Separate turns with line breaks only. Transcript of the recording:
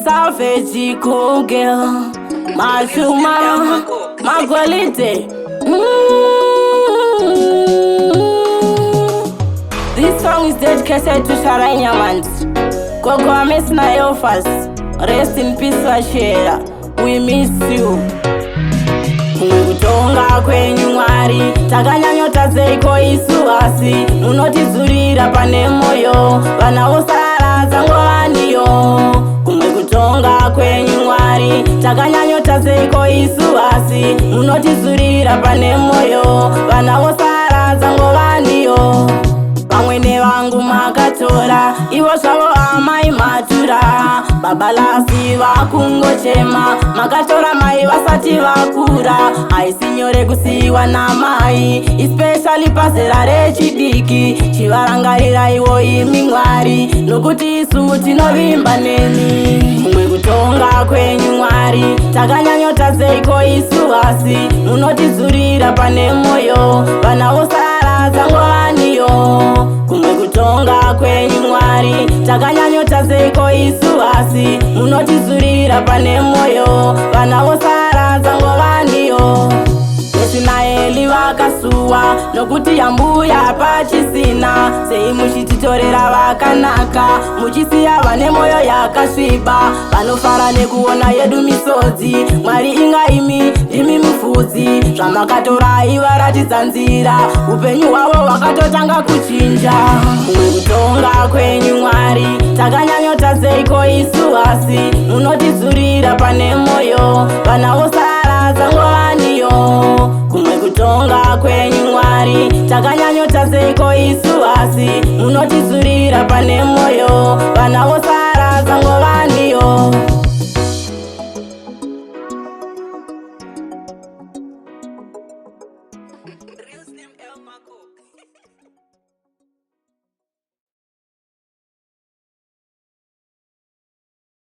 Savage cool girl, Mashuma, Magolite. This song is dedicated to Sharanya Mans. Gogo Ames na Yofas. Rest in peace Washera. We miss you. Kutonga kwenyu Mwari, takanya nyota zeiko isuasi, munotizurira pane moyo, vana vosara zango vaniyo. Kumwe kutonga kwenyu Mwari, takanya nyota zeiko isuasi, munotizurira pane moyo, vana vosara zango vaniyo. Pamwene vangu makatora, ivo zvavo amai matura, babalasi vakungochema, makatora mai vasati vakura. Haisi nyore kusiyiwa namai, especially pazera rechidiki, chivarangarira ivo imi Mwari, nokuti isu tinovimba neni. Kumwe kutonga kwenyu Mwari, takanya nyota zeiko isuasi, munotizurira pane moyo, vana vosara zango vaniyo. Kumwe kutonga kwenyu Mwari, takanya nyota zeiko isuasi, munotizurira pane moyo, vana vosara zango vaniyo. Ismaeli vakasuwa, nokuti yambuya pachisina, sei muchititorera vakanaka, muchisiya vane moyo yakasviba, vanofara nekuona yedu misodzi. Mwari inga imi ndimi mufudzi, zvamakatora ivaratidza nzira, upenyu hwavo hwakatotanga kuchinja. Kumwe kutonga kwenyu Mwari, takanya nyota zeiko isuasi, munotizurira pane moyo, vana vosara zango vaniyo. Kumwe kutonga kwenyu Mwari, takanya nyota zeiko isuasi, munotizurira pane moyo, vana vosara zango vaniyo.